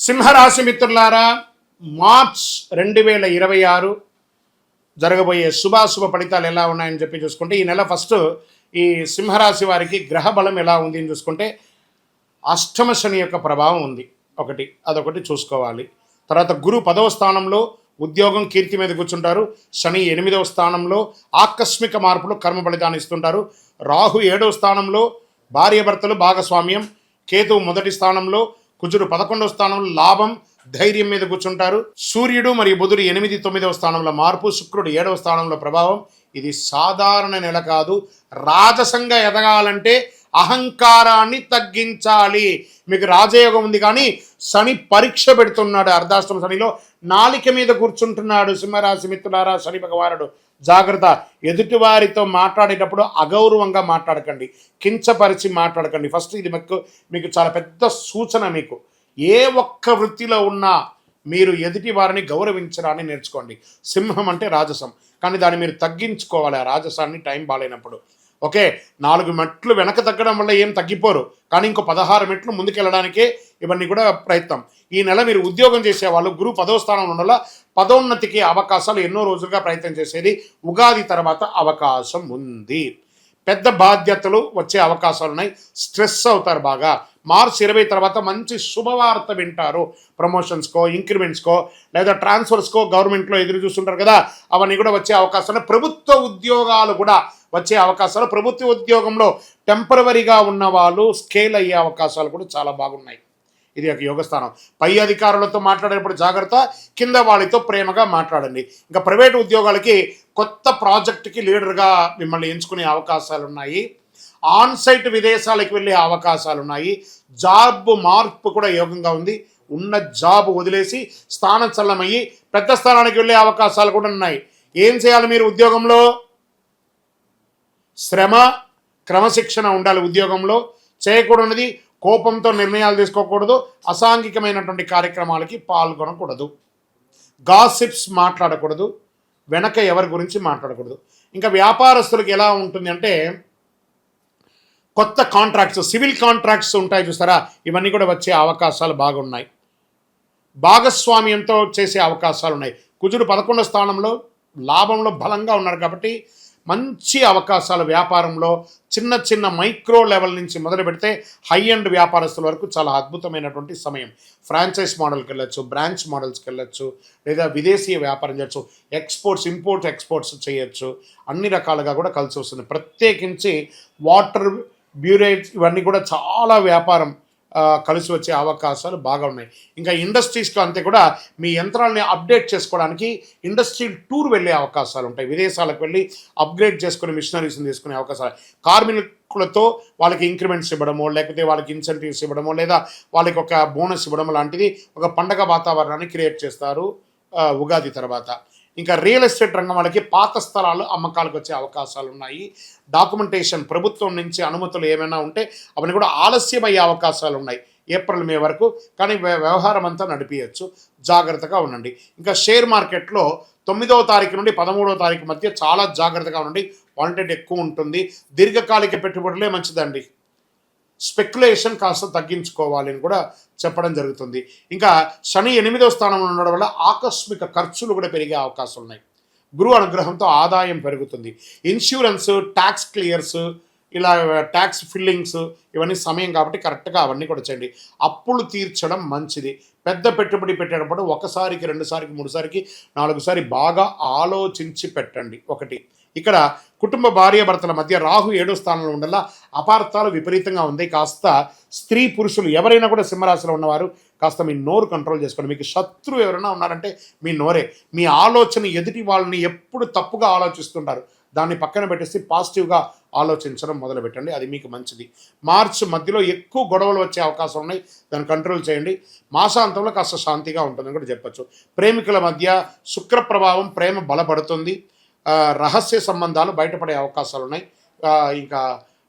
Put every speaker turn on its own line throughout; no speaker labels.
సింహరాశి మిత్రులారా, మార్చ్ 2026 జరగబోయే శుభాశుభ ఫలితాలు ఎలా ఉన్నాయని చూసుకుంటే, ఈ నెల ఫస్ట్ ఈ సింహరాశి వారికి గ్రహ బలం ఎలా ఉంది అని చూసుకుంటే, అష్టమ శని యొక్క ప్రభావం ఉంది. అదొకటి చూసుకోవాలి. తర్వాత గురు 10వ స్థానంలో ఉద్యోగం కీర్తి మీద కూర్చుంటారు. శని 8వ స్థానంలో ఆకస్మిక మార్పులు కర్మ ఫలితాన్ని ఇస్తుంటారు. రాహు 7వ స్థానంలో భార్యాభర్తలు భాగస్వామ్యం. కేతువు 1వ స్థానంలో, కుజుడు 11వ స్థానంలో లాభం ధైర్యం మీద కూర్చుంటారు. సూర్యుడు మరియు బుధుడు 8, 9వ స్థానంలో మార్పు, శుక్రుడు 7వ స్థానంలో ప్రభావం. ఇది సాధారణ నెల కాదు. రాజసంగా ఎదగాలంటే అహంకారాన్ని తగ్గించాలి. మీకు రాజయోగం ఉంది, కానీ శని పరీక్ష పెడుతున్నాడు. అర్ధాష్టమ శనిలో నాలిక మీద కూర్చుంటున్నాడు. సింహరాశి మిత్రులారా, శని భగవానుడు జాగ్రత్త. ఎదుటివారితో మాట్లాడేటప్పుడు అగౌరవంగా మాట్లాడకండి, కించపరిచి మాట్లాడకండి. ఫస్ట్ ఇది మీకు చాలా పెద్ద సూచన. మీకు ఏ ఒక్క వృత్తిలో ఉన్నా మీరు ఎదుటి వారిని గౌరవించడాన్ని నేర్చుకోండి. సింహం అంటే రాజసం, కానీ దాన్ని మీరు తగ్గించుకోవాలి. ఆ రాజసాన్ని టైం బాగాలేనప్పుడు. 4 మెట్లు వెనక తగ్గడం వల్ల ఏం తగ్గిపోరు, కానీ ఇంకో 16 మెట్లు ముందుకెళ్ళడానికే ఇవన్నీ కూడా ప్రయత్నం. ఈ నెల మీరు ఉద్యోగం చేసేవాళ్ళు గురు 10వ స్థానంలో ఉండడం పదోన్నతికి అవకాశాలు ఎన్నో రోజులుగా ప్రయత్నం చేసేది. ఉగాది తర్వాత అవకాశం ఉంది. పెద్ద బాధ్యతలు వచ్చే అవకాశాలు ఉన్నాయి. స్ట్రెస్ అవుతారు బాగా. మార్చ్ 20 తర్వాత మంచి శుభవార్త వింటారు. ప్రమోషన్స్కో, ఇంక్రిమెంట్స్కో, లేదా ట్రాన్స్ఫర్స్కో గవర్నమెంట్లో ఎదురు చూస్తుంటారు కదా, అవన్నీ కూడా వచ్చే అవకాశాలు. ప్రభుత్వ ఉద్యోగాలు కూడా వచ్చే అవకాశాలు. ప్రభుత్వ ఉద్యోగంలో టెంపరవరీగా ఉన్న వాళ్ళు స్కేల్ అయ్యే అవకాశాలు కూడా చాలా బాగున్నాయి. ఇది ఒక యోగస్థానం. పై అధికారులతో మాట్లాడేటప్పుడు జాగ్రత్త, కింద వాళ్ళతో ప్రేమగా మాట్లాడండి. ఇంకా ప్రైవేటు ఉద్యోగాలకి కొత్త ప్రాజెక్టుకి లీడర్గా మిమ్మల్ని ఎంచుకునే అవకాశాలు ఉన్నాయి. ఆన్సైట్ విదేశాలకు వెళ్ళే అవకాశాలు ఉన్నాయి. జాబ్ మార్పు కూడా యోగంగా ఉంది. ఉన్న జాబ్ వదిలేసి స్థానం చల్లమయ్యి పెద్ద స్థానానికి వెళ్ళే అవకాశాలు కూడా ఉన్నాయి. ఏం చేయాలి మీరు ఉద్యోగంలో? శ్రమ, క్రమశిక్షణ ఉండాలి. ఉద్యోగంలో చేయకూడనిది కోపంతో నిర్ణయాలు తీసుకోకూడదు. అసాంఘికమైనటువంటి కార్యక్రమాలకి పాల్గొనకూడదు. గాసిప్స్ మాట్లాడకూడదు. వెనక ఎవరి గురించి మాట్లాడకూడదు. ఇంకా వ్యాపారస్తులకు ఎలా ఉంటుంది అంటే, కొత్త కాంట్రాక్ట్స్, సివిల్ కాంట్రాక్ట్స్ ఉంటాయి చూస్తారా, ఇవన్నీ కూడా వచ్చే అవకాశాలు బాగున్నాయి. భాగస్వామ్యంతో చేసే అవకాశాలు ఉన్నాయి. కుజుడు 11వ స్థానంలో లాభంలో బలంగా ఉన్నారు కాబట్టి మంచి అవకాశాలు వ్యాపారంలో. చిన్న చిన్న మైక్రో లెవెల్ నుంచి మొదలు పెడితే హై ఎండ్ వ్యాపారస్తుల వరకు చాలా అద్భుతమైనటువంటి సమయం. ఫ్రాంచైజ్ మోడల్కి వెళ్ళొచ్చు, బ్రాంచ్ మోడల్స్కి వెళ్ళొచ్చు, లేదా విదేశీయ వ్యాపారం చేయొచ్చు, ఎక్స్పోర్ట్స్, ఇంపోర్ట్ ఎక్స్పోర్ట్స్ చేయొచ్చు. అన్ని రకాలుగా కూడా కలిసి వస్తుంది. ప్రత్యేకించి వాటర్ బ్యూరేజ్ ఇవన్నీ కూడా చాలా వ్యాపారం కలిసి వచ్చే అవకాశాలు బాగా ఉన్నాయి. ఇంకా ఇండస్ట్రీస్లో అంతే కూడా మీ యంత్రాలని అప్డేట్ చేసుకోవడానికి ఇండస్ట్రియల్ టూర్ వెళ్ళే అవకాశాలు ఉంటాయి. విదేశాలకు వెళ్ళి అప్గ్రేడ్ చేసుకుని మిషనరీస్ని తీసుకునే అవకాశాలు. కార్మికులతో వాళ్ళకి ఇంక్రిమెంట్స్ ఇవ్వడమో, లేకపోతే వాళ్ళకి ఇన్సెంటివ్స్ ఇవ్వడమో, లేదా వాళ్ళకి ఒక బోనస్ ఇవ్వడం లాంటిది ఒక పండగ వాతావరణాన్ని క్రియేట్ చేస్తారు ఉగాది తర్వాత. ఇంకా రియల్ ఎస్టేట్ రంగం వాళ్ళకి పాత స్థలాలు అమ్మకాలకు వచ్చే అవకాశాలు ఉన్నాయి. డాక్యుమెంటేషన్, ప్రభుత్వం నుంచి అనుమతులు ఏమైనా ఉంటే అవన్నీ కూడా ఆలస్యమయ్యే అవకాశాలు ఉన్నాయి ఏప్రిల్, మే వరకు. కానీ వ్యవహారం అంతా నడిపించచ్చు. జాగ్రత్తగా ఉండండి. ఇంకా షేర్ మార్కెట్లో 9వ తారీఖు నుండి 13వ తారీఖు మధ్య చాలా జాగ్రత్తగా ఉండండి. వాలంటెడ్ ఎక్కువ ఉంటుంది. దీర్ఘకాలిక పెట్టుబడులే మంచిదండి. స్పెక్యులేషన్ కాస్త తగ్గించుకోవాలి అని కూడా చెప్పడం జరుగుతుంది. ఇంకా శని 8వ స్థానంలో ఉండడం వల్ల ఆకస్మిక ఖర్చులు కూడా పెరిగే అవకాశాలు ఉన్నాయి. గురువు అనుగ్రహంతో ఆదాయం పెరుగుతుంది. ఇన్సూరెన్స్, ట్యాక్స్ క్లియర్స్, ఇలా ట్యాక్స్ ఫిల్లింగ్స్ ఇవన్నీ సమయం కాబట్టి కరెక్ట్గా అవన్నీ కూడా చేయండి. అప్పులు తీర్చడం మంచిది. పెద్ద పెట్టుబడి పెట్టేటప్పుడు 1సారికి, 2సారికి, 3సారికి, 4సారి బాగా ఆలోచించి పెట్టండి. ఇక్కడ కుటుంబ భార్యాభర్తల మధ్య రాహు 7వ స్థానంలో ఉండల్లా అపార్థాలు విపరీతంగా ఉంది. కాస్త స్త్రీ పురుషులు ఎవరైనా కూడా సింహరాశిలో ఉన్నవారు కాస్త మీ నోరు కంట్రోల్ చేసుకోండి. మీకు శత్రువు ఎవరైనా ఉన్నారంటే మీ నోరే. మీ ఆలోచన ఎదుటి వాళ్ళని ఎప్పుడు తప్పుగా ఆలోచిస్తుంటారు, దాన్ని పక్కన పెట్టేసి పాజిటివ్గా ఆలోచించడం మొదలుపెట్టండి. అది మీకు మంచిది. మార్చ్ మధ్యలో ఎక్కువ గొడవలు వచ్చే అవకాశం ఉన్నాయి, దాన్ని కంట్రోల్ చేయండి. మాసాంతంలో కాస్త శాంతిగా ఉంటుందని కూడా చెప్పచ్చు. ప్రేమికుల మధ్య శుక్ర ప్రభావం, ప్రేమ బలపడుతుంది. రహస్య సంబంధాలు బయటపడే అవకాశాలు ఉన్నాయి. ఇంకా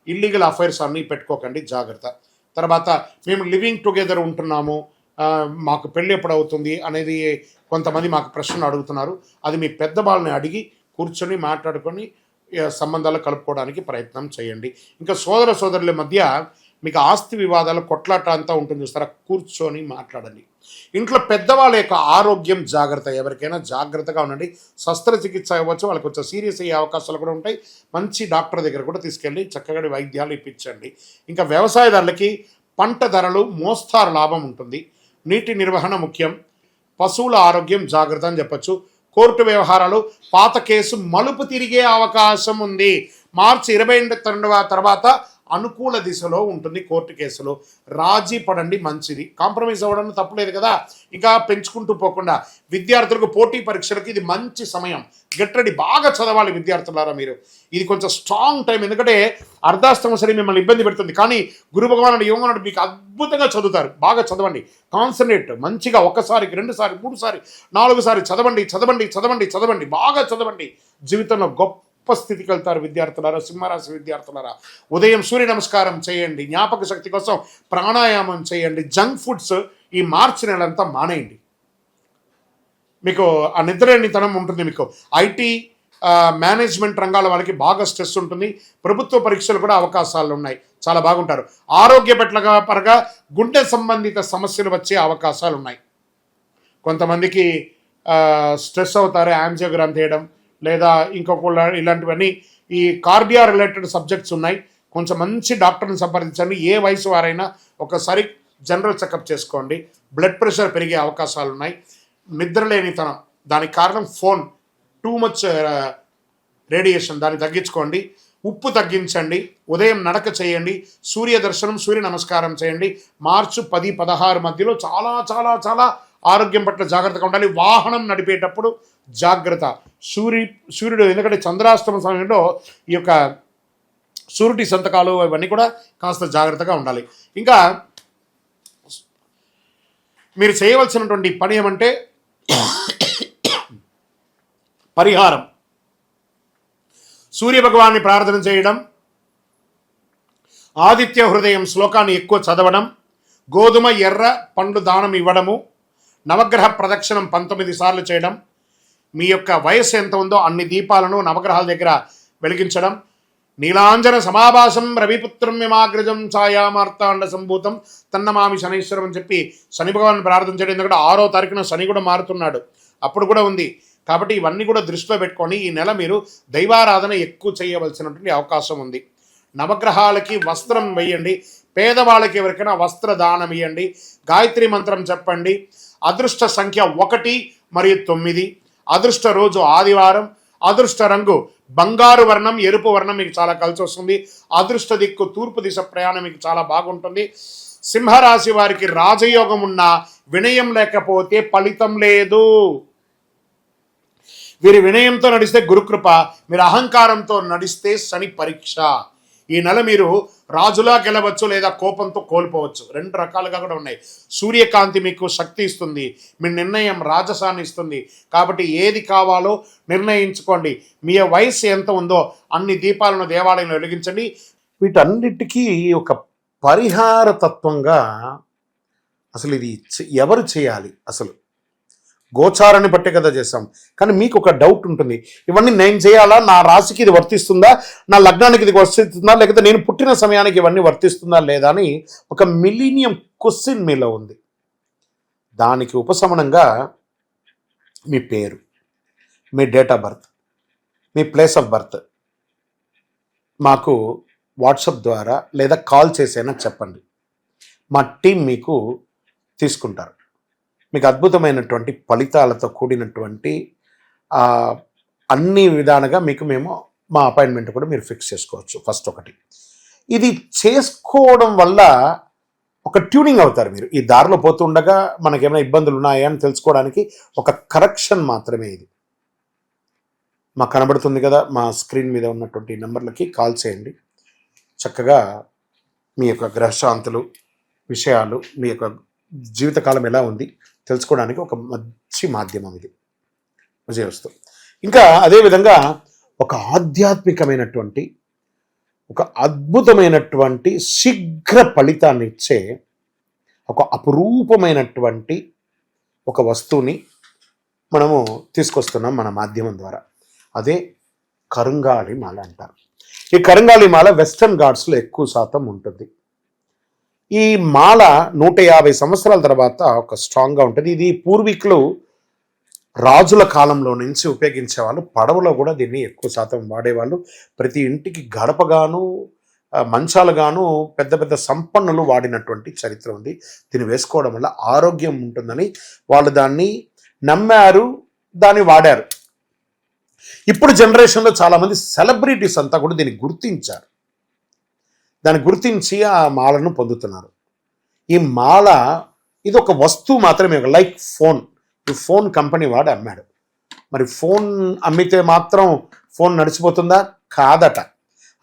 ఇల్లీగల్ అఫైర్స్ అన్నీ పెట్టుకోకండి, జాగ్రత్త. తర్వాత మేము లివింగ్ టుగెదర్ ఉంటున్నాము, మాకు పెళ్ళి ఎప్పుడు అవుతుంది అనేది కొంతమంది మాకు ప్రశ్నలు అడుగుతున్నారు. అది మీ పెద్దవాళ్ళని అడిగి కూర్చొని మాట్లాడుకొని సంబంధాలు కలుపుకోవడానికి ప్రయత్నం చేయండి. ఇంకా సోదరుల మధ్య మీకు ఆస్తి వివాదాలు కొట్లాట అంతా ఉంటుంది చూస్తారా, కూర్చొని మాట్లాడండి. ఇంట్లో పెద్దవాళ్ళ యొక్క ఆరోగ్యం జాగ్రత్త, ఎవరికైనా జాగ్రత్తగా ఉండండి. శస్త్రచికిత్స అవ్వచ్చు, వాళ్ళకి కొంచెం సీరియస్ అయ్యే అవకాశాలు కూడా ఉంటాయి. మంచి డాక్టర్ దగ్గర కూడా తీసుకెళ్ళి చక్కగా వైద్యాలు ఇప్పించండి. ఇంకా వ్యవసాయదారులకి పంట ధరలు మోస్తారు లాభం ఉంటుంది. నీటి నిర్వహణ ముఖ్యం. పశువుల ఆరోగ్యం జాగ్రత్త అని చెప్పచ్చు. కోర్టు వ్యవహారాలు, పాత కేసు మలుపు తిరిగే అవకాశం ఉంది. మార్చి 22 తర్వాత అనుకూల దిశలో ఉంటుంది. కోర్టు కేసులో రాజీ పడండి, మంచిది. కాంప్రమైజ్ అవ్వడం తప్పులేదు కదా. ఇంకా పెంచుకుంటూ పోకుండా విద్యార్థులకు పోటీ పరీక్షలకు ఇది మంచి సమయం. గెట్ రెడీ, బాగా చదవాలి విద్యార్థులారా మీరు. ఇది కొంచెం స్ట్రాంగ్ టైం, ఎందుకంటే అర్ధాష్టమ శని మిమ్మల్ని ఇబ్బంది పెడుతుంది. కానీ గురు భగవానుడు యోగనాడు మీకు అద్భుతంగా చదువుతారు. బాగా చదవండి, కాన్సన్ట్రేట్ మంచిగా, ఒకసారికి 2 సారి 3 సారి 4 సారి చదవండి చదవండి చదవండి చదవండి, బాగా చదవండి. జీవితంలో గొప్ప స్థితికి వెళ్తారు విద్యార్థులారా, సింహరాశి విద్యార్థులారా. ఉదయం సూర్య నమస్కారం చేయండి, జ్ఞాపక శక్తి కోసం ప్రాణాయామం చేయండి. జంక్ ఫుడ్స్ ఈ మార్చి నెలంతా మానేయండి. మీకు ఆ నిద్రలేనితనం ఉంటుంది. మీకు ఐటీ మేనేజ్మెంట్ రంగాల వాళ్ళకి బాగా స్ట్రెస్ ఉంటుంది. ప్రభుత్వ పరీక్షలు కూడా అవకాశాలు ఉన్నాయి, చాలా బాగుంటారు. ఆరోగ్య పరంగా గుండె సంబంధిత సమస్యలు వచ్చే అవకాశాలు ఉన్నాయి. కొంతమందికి స్ట్రెస్ అవుతారు, యాంజియోగ్రామ్ చేయడం లేదా ఇంకొక ఇలాంటివన్నీ. ఈ కార్డియా రిలేటెడ్ సబ్జెక్ట్స్ ఉన్నాయి. కొంచెం మంచి డాక్టర్ని సంప్రదించండి. ఏ వయసు వారైనా ఒకసారి జనరల్ చెకప్ చేసుకోండి. బ్లడ్ ప్రెషర్ పెరిగే అవకాశాలు ఉన్నాయి. నిద్రలేనితనం, దానికి కారణం ఫోన్, టూ మచ్ రేడియేషన్, దాన్ని తగ్గించుకోండి. ఉప్పు తగ్గించండి. ఉదయం నడక చేయండి. సూర్య దర్శనం, సూర్య నమస్కారం చేయండి. మార్చి 10-16 మధ్యలో చాలా చాలా చాలా ఆరోగ్యం పట్ల జాగ్రత్తగా ఉండాలి. వాహనం నడిపేటప్పుడు జాగ్రత్త. సూర్యుడు ఎందుకంటే చంద్రాస్తమ సమయంలో ఈ యొక్క సూర్యుడి సంతకాలు ఇవన్నీ కూడా కాస్త జాగ్రత్తగా ఉండాలి. ఇంకా మీరు చేయవలసినటువంటి పని ఏమంటే పరిహారం, సూర్య భగవాన్ని ప్రార్థన చేయడం, ఆదిత్య హృదయం శ్లోకాన్ని ఎక్కువ చదవడం, గోధుమ ఎర్ర పండ్లు దానం ఇవ్వడము, నవగ్రహ ప్రదక్షిణం 19 సార్లు చేయడం, మీ యొక్క వయస్సు ఎంత ఉందో అన్ని దీపాలను నవగ్రహాల దగ్గర వెలిగించడం, నీలాంజన సమాభాసం రవిపుత్రం యమాగ్రజం ఛాయామార్తాండ సంభూతం తన్నమామి శనైశ్వరం అని చెప్పి శని భగవాన్ని ప్రార్థన చేయడం. ఎందుకంటే 6వ తారీఖున శని కూడా మారుతున్నాడు, అప్పుడు కూడా ఉంది. కాబట్టి ఇవన్నీ కూడా దృష్టిలో పెట్టుకొని ఈ నెల మీరు దైవారాధన ఎక్కువ చేయవలసినటువంటి అవకాశం ఉంది. నవగ్రహాలకి వస్త్రం వేయండి. పేదవాళ్ళకి ఎవరికైనా వస్త్రదానం ఇవ్వండి. గాయత్రి మంత్రం చెప్పండి. అదృష్ట సంఖ్య 1 మరియు 9. అదృష్ట రోజు ఆదివారం. అదృష్ట రంగు బంగారు వర్ణం, ఎరుపు వర్ణం మీకు చాలా కలిసి వస్తుంది. అదృష్ట దిక్కు తూర్పు దిశ ప్రయాణం మీకు చాలా బాగుంటుంది. సింహరాశి వారికి రాజయోగం ఉన్నా వినయం లేకపోతే ఫలితం లేదు. వీరి వినయంతో నడిస్తే గురుకృప, మీరు అహంకారంతో నడిస్తే శని పరీక్ష. ఈ నెల మీరు రాజులా గెలవచ్చు లేదా కోపంతో కోల్పోవచ్చు. 2 రకాలుగా కూడా ఉన్నాయి. సూర్యకాంతి మీకు శక్తి ఇస్తుంది, మీ నిర్ణయం రాజసాన్ని ఇస్తుంది. కాబట్టి ఏది కావాలో నిర్ణయించుకోండి. మీ వయసు ఎంత ఉందో అన్ని దీపాలను దేవాలయంలో వెలిగించండి. వీటన్నిటికీ ఒక పరిహార తత్వంగా అసలు ఇది ఎవరు చేయాలి? అసలు గోచారాన్ని బట్టే కదా చేస్తాం. కానీ మీకు ఒక డౌట్ ఉంటుంది, ఇవన్నీ నేను చేయాలా, నా రాశికి ఇది వర్తిస్తుందా, నా లగ్నానికి ఇది వర్తిస్తుందా, లేకపోతే నేను పుట్టిన సమయానికి ఇవన్నీ వర్తిస్తుందా లేదా అని ఒక మిలీనియం క్వశ్చన్ మీలో ఉంది. దానికి ఉపశమనంగా మీ పేరు, మీ డేట్ ఆఫ్ బర్త్, మీ ప్లేస్ ఆఫ్ బర్త్ మాకు వాట్సాప్ ద్వారా లేదా కాల్ చేసైనా చెప్పండి. మా టీం మీకు తీసుకుంటారు. మీకు అద్భుతమైనటువంటి ఫలితాలతో కూడినటువంటి అన్ని విధాలుగా మీకు మేము మా అపాయింట్మెంట్ కూడా మీరు ఫిక్స్ చేసుకోవచ్చు. ఫస్ట్ ఒకటి, ఇది చేసుకోవడం వల్ల ఒక ట్యూనింగ్ అవుతారు మీరు. ఈ దారిలో పోతుండగా మనకేమైనా ఇబ్బందులు ఉన్నాయా అని తెలుసుకోవడానికి ఒక కరెక్షన్ మాత్రమే ఇది. మాకు కనబడుతుంది కదా, మా స్క్రీన్ మీద ఉన్నటువంటి నెంబర్లకి కాల్ చేయండి. చక్కగా మీ యొక్క గ్రహశాంతులు విషయాలు, మీ యొక్క జీవితకాలం ఎలా ఉంది తెలుసుకోవడానికి ఒక మంచి మాధ్యమం ఇది. విజయవస్తు. ఇంకా అదేవిధంగా ఒక ఆధ్యాత్మికమైనటువంటి ఒక అద్భుతమైనటువంటి శీఘ్ర ఫలితాన్ని ఇచ్చే ఒక అపురూపమైనటువంటి ఒక వస్తువుని మనము తీసుకొస్తున్నాం మన మాధ్యమం ద్వారా. అదే కరుంగాళి మాల అంటారు. ఈ కరుంగాళి మాల వెస్టర్న్ ఘాట్స్లో ఎక్కువ శాతం ఉంటుంది. ఈ మాల 150 సంవత్సరాల తర్వాత ఒక స్ట్రాంగ్గా ఉంటుంది. ఇది పూర్వీకులు రాజుల కాలంలో నుంచి ఉపయోగించేవాళ్ళు. పడవలో కూడా దీన్ని ఎక్కువ శాతం వాడేవాళ్ళు. ప్రతి ఇంటికి గడపగాను మంచాలుగాను పెద్ద పెద్ద సంపన్నులు వాడినటువంటి చరిత్ర ఉంది. దీన్ని వేసుకోవడం వల్ల ఆరోగ్యం ఉంటుందని వాళ్ళు దాన్ని నమ్మారు, దాన్ని వాడారు. ఇప్పుడు జనరేషన్లో చాలామంది సెలబ్రిటీస్ అంతా కూడా దీన్ని గుర్తించారు. దాన్ని గుర్తించి ఆ మాలను పొందుతున్నారు. ఈ మాల ఇది ఒక వస్తువు మాత్రమే, లైక్ ఫోన్. ఈ ఫోన్ కంపెనీ వాడు అమ్మాడు. మరి ఫోన్ అమ్మితే మాత్రం ఫోన్ నడిచిపోతుందా? కాదట.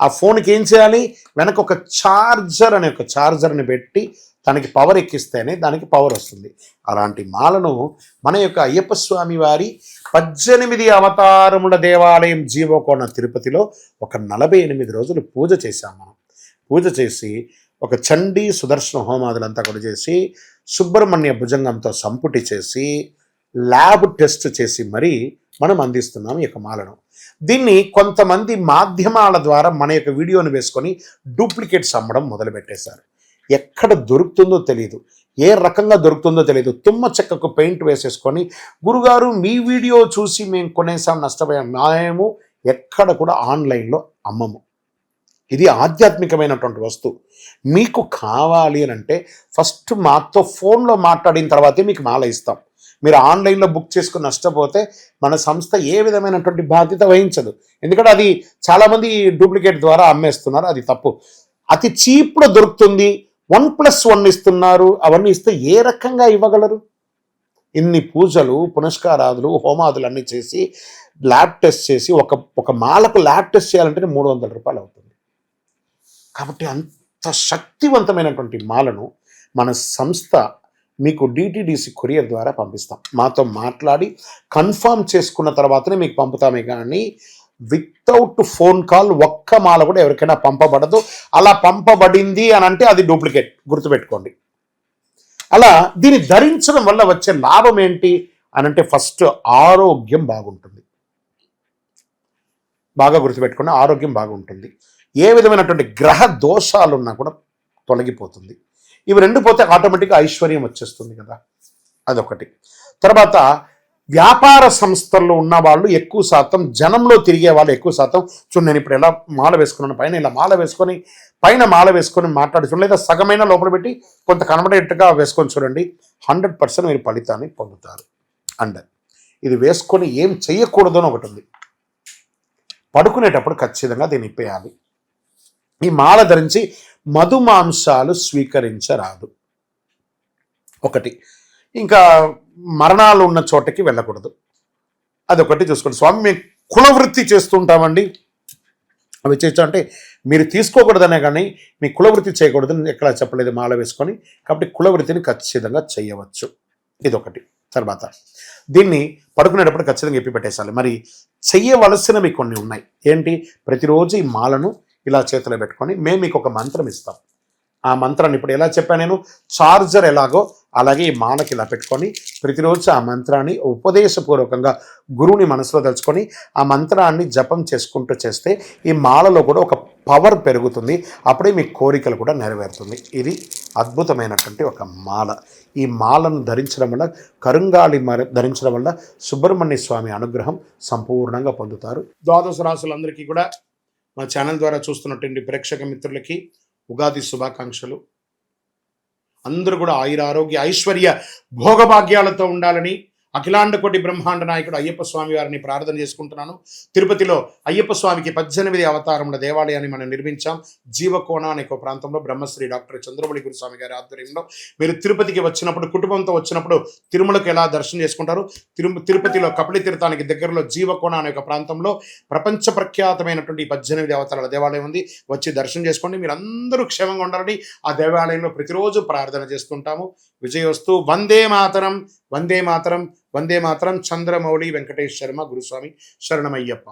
ఆ ఫోన్కి ఏం చేయాలి? వెనక ఒక ఛార్జర్ని పెట్టి దానికి పవర్ ఎక్కిస్తేనే దానికి పవర్ వస్తుంది. అలాంటి మాలను మన యొక్క అయ్యప్ప స్వామి వారి 18 అవతారముల దేవాలయం జీవకోణ తిరుపతిలో ఒక 48 రోజులు పూజ చేశాం మనం. పూజ చేసి ఒక చండీ సుదర్శన హోమాదులంతా కూడా చేసి సుబ్రహ్మణ్య భుజంగంతో సంపుటి చేసి ల్యాబ్ టెస్ట్ చేసి మరీ మనం అందిస్తున్నాం ఈ యొక్క మాలను. దీన్ని కొంతమంది మాధ్యమాల ద్వారా మన యొక్క వీడియోని వేసుకొని డూప్లికేట్స్ అమ్మడం మొదలుపెట్టేశారు. ఎక్కడ దొరుకుతుందో తెలియదు, ఏ రకంగా దొరుకుతుందో తెలియదు. తుమ్మ చెక్కకు పెయింట్ వేసేసుకొని గురుగారు మీ వీడియో చూసి మేము కొనేసాం, నష్టపోయాం. మేము ఎక్కడ కూడా ఆన్లైన్లో అమ్మము. ఇది ఆధ్యాత్మికమైనటువంటి వస్తువు. మీకు కావాలి అని అంటే ఫస్ట్ మాతో ఫోన్లో మాట్లాడిన తర్వాతే మీకు మాల ఇస్తాం. మీరు ఆన్లైన్లో బుక్ చేసుకుని నష్టపోతే మన సంస్థ ఏ విధమైనటువంటి బాధ్యత వహించదు. ఎందుకంటే అది చాలామంది డూప్లికేట్ ద్వారా అమ్మేస్తున్నారు, అది తప్పు. అతి చీప్లో దొరుకుతుంది, 1+1 ఇస్తున్నారు. అవన్నీ ఇస్తే ఏ రకంగా ఇవ్వగలరు? ఇన్ని పూజలు పునస్కారాదులు హోమాదులు అన్నీ చేసి ల్యాబ్ టెస్ట్ చేసి ఒక మాలకు ల్యాబ్ టెస్ట్ చేయాలంటే 300 రూపాయలు అవుతుంది. కాబట్టి అంత శక్తివంతమైనటువంటి మాలను మన సంస్థ మీకు డిటిడిసి కొరియర్ ద్వారా పంపిస్తాం. మాతో మాట్లాడి కన్ఫర్మ్ చేసుకున్న తర్వాతనే మీకు పంపుతామే కానీ వితౌట్ ఫోన్ కాల్ ఒక్క మాల కూడా ఎవరికైనా పంపబడదు. అలా పంపబడింది అని అంటే అది డూప్లికేట్, గుర్తుపెట్టుకోండి. అలా దీన్ని ధరించడం వల్ల వచ్చే లాభం ఏంటి అని అంటే ఫస్ట్ ఆరోగ్యం బాగుంటుంది. బాగా గుర్తుపెట్టుకోండి, ఆరోగ్యం బాగుంటుంది. ఏ విధమైనటువంటి గ్రహ దోషాలున్నా కూడా తొలగిపోతుంది. ఇవి రెండు పోతే ఆటోమేటిక్గా ఐశ్వర్యం వచ్చేస్తుంది కదా, అదొకటి. తర్వాత వ్యాపార సంస్థల్లో ఉన్న వాళ్ళు ఎక్కువ శాతం, జనంలో తిరిగే వాళ్ళు ఎక్కువ శాతం, చూడండి నేను ఇప్పుడు ఎలా మాల వేసుకున్నాను, పైన ఇలా మాల వేసుకొని పైన మాల వేసుకొని మాట్లాడుతున్నాను, లేదా సగమైన లోపల పెట్టి కొంత కనబడేట్టుగా వేసుకొని చూడండి, 100% మీరు ఫలితాన్ని పొందుతారు. అండ్ ఇది వేసుకొని ఏం చెయ్యకూడదు అని ఒకటి ఉంది. పడుకునేటప్పుడు ఖచ్చితంగా దీన్ని ఇప్పేయాలి. ఈ మాల ధరించి మధుమాంసాలు స్వీకరించరాదు ఒకటి. ఇంకా మరణాలు ఉన్న చోటకి వెళ్ళకూడదు, అదొకటి చూసుకోండి. స్వామి మేము కులవృత్తి చేస్తుంటామండి, అవి చేయొచ్చు అంటే మీరు తీసుకోకూడదనే కానీ మీ కులవృత్తి చేయకూడదని ఎక్కడ చెప్పలేదు మాల వేసుకొని. కాబట్టి కులవృత్తిని ఖచ్చితంగా చేయవచ్చు, ఇదొకటి. తర్వాత దీన్ని పడుకునేటప్పుడు ఖచ్చితంగా ఎప్పి పెట్టేసాలి. మరి చెయ్యవలసినవి కొన్ని ఉన్నాయి. ఏంటి? ప్రతిరోజు ఈ మాలను ఇలా చేతిలో పెట్టుకొని మేము మీకు ఒక మంత్రం ఇస్తాం. ఆ మంత్రాన్ని ఇప్పుడు ఎలా చెప్పాను నేను, చార్జర్ ఎలాగో అలాగే ఈ మాలకి ఇలా పెట్టుకొని ప్రతిరోజు ఆ మంత్రాన్ని ఉపదేశపూర్వకంగా గురువుని మనసులో తలుచుకొని ఆ మంత్రాన్ని జపం చేసుకుంటూ చేస్తే ఈ మాలలో కూడా ఒక పవర్ పెరుగుతుంది. అప్పుడే మీ కోరికలు కూడా నెరవేరుతుంది. ఇది అద్భుతమైనటువంటి ఒక మాల. ఈ మాలను ధరించడం వల్ల, కరుంగాళి ధరించడం వల్ల సుబ్రహ్మణ్య స్వామి అనుగ్రహం సంపూర్ణంగా పొందుతారు. ద్వాదశ రాశులందరికీ కూడా మా ఛానల్ ద్వారా చూస్తున్నటువంటి ప్రేక్షక మిత్రులకి ఉగాది శుభాకాంక్షలు. అందరూ కూడా ఆయుర ఆరోగ్య ఐశ్వర్య భోగభాగ్యాలతో ఉండాలని అఖిలాండ కోటి బ్రహ్మాండ నాయకుడు అయ్యప్ప స్వామి వారిని ప్రార్థన చేసుకుంటున్నాను. తిరుపతిలో అయ్యప్ప స్వామికి 18 అవతారముల దేవాలయాన్ని మనం నిర్మించాం. జీవకోణ అనే ఒక ప్రాంతంలో బ్రహ్మశ్రీ డాక్టర్ చంద్రమౌళి గురుస్వామి గారి ఆధ్వర్యంలో. మీరు తిరుపతికి వచ్చినప్పుడు, కుటుంబంతో వచ్చినప్పుడు తిరుమలకు ఎలా దర్శనం చేసుకుంటారు, తిరుపతిలో కపిలి తీర్థానికి దగ్గరలో జీవకోణ అనే ఒక ప్రాంతంలో ప్రపంచ ప్రఖ్యాతమైనటువంటి 18 అవతారాల దేవాలయం ఉంది. వచ్చి దర్శనం చేసుకోండి. మీరు అందరూ క్షేమంగా ఉండాలని ఆ దేవాలయంలో ప్రతిరోజు ప్రార్థన చేస్తుంటాము. విజయోస్తు. వందే మాతరం, వందే మాతరం, వందే మాతరం. చంద్రమౌళి వెంకటేష్ శర్మ గురుస్వామి. శరణమయ్యప్ప.